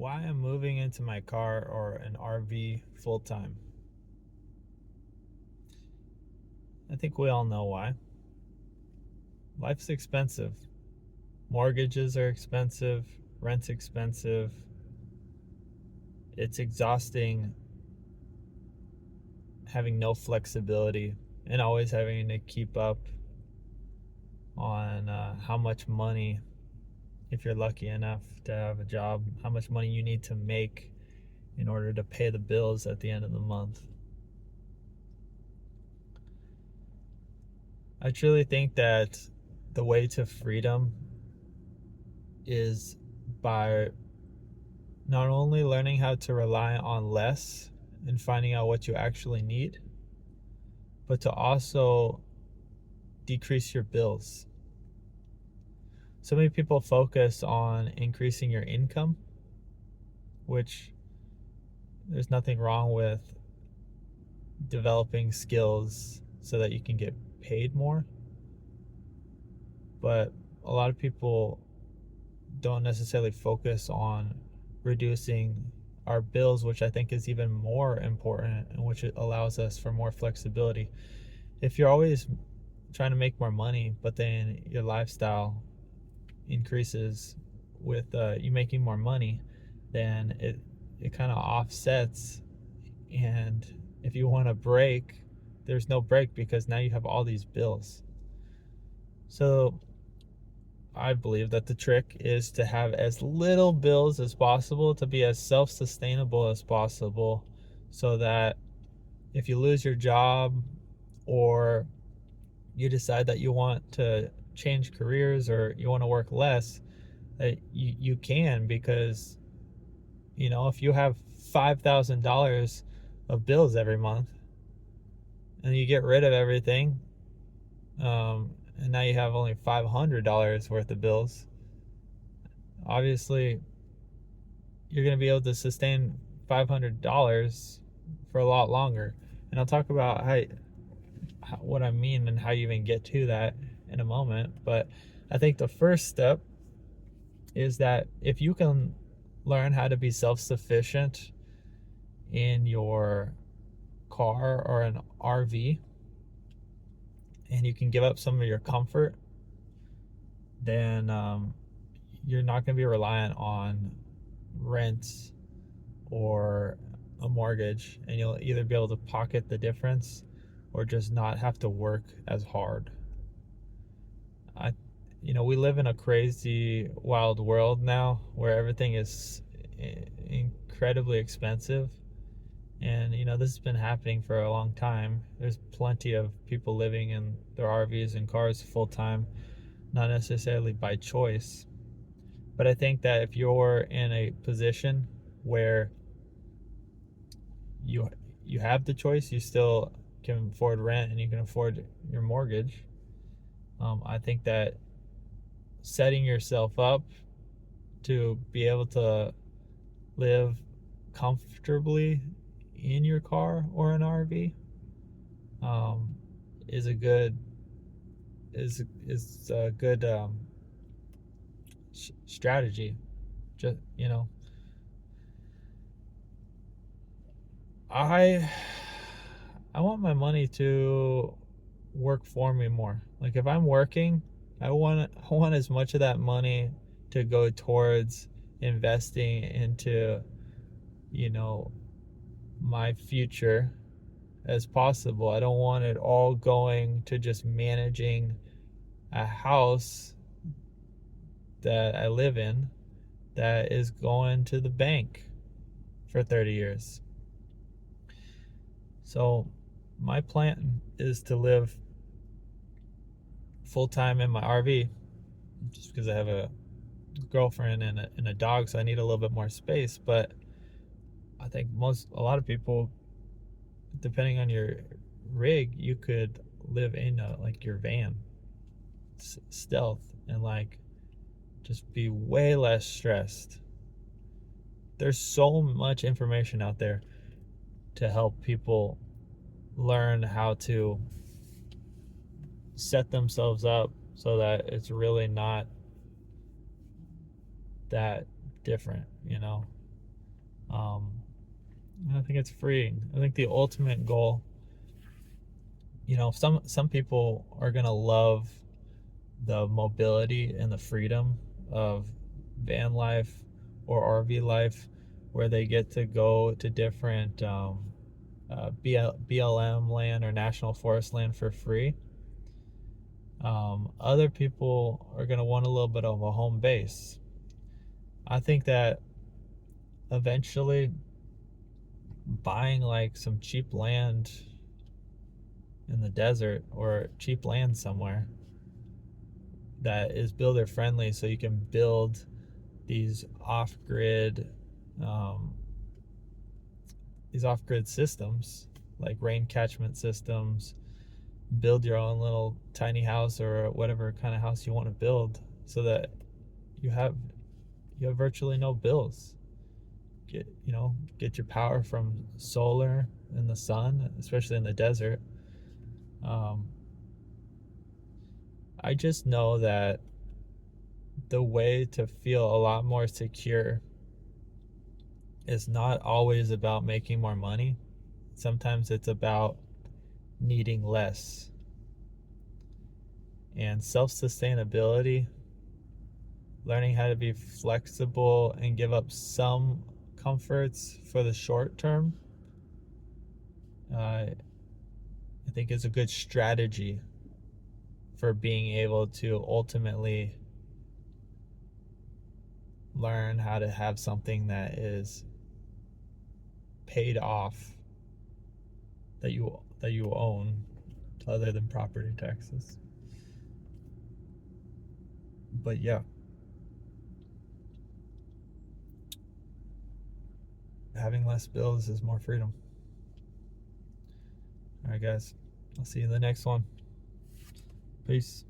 why I'm moving into my car or an RV full time. I think we all know why. Life's expensive. Mortgages are expensive, rent's expensive. It's exhausting having no flexibility and always having to keep up on how much money, if you're lucky enough to have a job, how much money you need to make in order to pay the bills at the end of the month. I truly think that the way to freedom is by not only learning how to rely on less and finding out what you actually need, but to also decrease your bills. So many people focus on increasing your income, which there's nothing wrong with developing skills so that you can get paid more. But a lot of people don't necessarily focus on reducing our bills, which I think is even more important and which allows us for more flexibility. If you're always trying to make more money, but then your lifestyle increases with you making more money, then it kind of offsets. And if you want to break, there's no break because now you have all these bills. So I believe that the trick is to have as little bills as possible, to be as self-sustainable as possible, so that if you lose your job or you decide that you want to change careers or you want to work less, that you can, because if you have $5,000 of bills every month and you get rid of everything, and now you have only $500 worth of bills, obviously you're going to be able to sustain $500 for a lot longer. And I'll talk about what I mean and how you even get to that in a moment. But I think the first step is that if you can learn how to be self-sufficient in your car or an RV, and you can give up some of your comfort, then you're not going to be reliant on rent or a mortgage, and you'll either be able to pocket the difference or just not have to work as hard. We live in a crazy, wild world now where everything is incredibly expensive. And, this has been happening for a long time. There's plenty of people living in their RVs and cars full time, not necessarily by choice. But I think that if you're in a position where you you have the choice, you still can afford rent and you can afford your mortgage. I think that setting yourself up to be able to live comfortably in your car or an RV is a good strategy. Just I I want my money to work for me more. Like if I'm working, I want as much of that money to go towards investing into, you know, my future as possible. I don't want it all going to just managing a house that I live in that is going to the bank for 30 years. So my plan is to live full time in my RV, just because I have a girlfriend and a dog, so I need a little bit more space. But I think a lot of people, depending on your rig, you could live in like your van, stealth, and like just be way less stressed. There's so much information out there to help people learn how to set themselves up so that it's really not that different. Um, and I think it's freeing. I think the ultimate goal, some people are gonna love the mobility and the freedom of van life or RV life, where they get to go to different BLM land or national forest land for free. Other people are going to want a little bit of a home base. I think that eventually buying like some cheap land in the desert or cheap land somewhere that is builder friendly, so you can build these off-grid um, systems like rain catchment systems, build your own little tiny house or whatever kind of house you want to build, so that you have virtually no bills. Get your power from solar and the sun, especially in the desert. um, I just know that the way to feel a lot more secure is not always about making more money. Sometimes it's about needing less. And self-sustainability, learning how to be flexible and give up some comforts for the short term, I think is a good strategy for being able to ultimately learn how to have something that is paid off, that you own, other than property taxes. But yeah, having less bills is more freedom. All right, guys, I'll see you in the next one. Peace.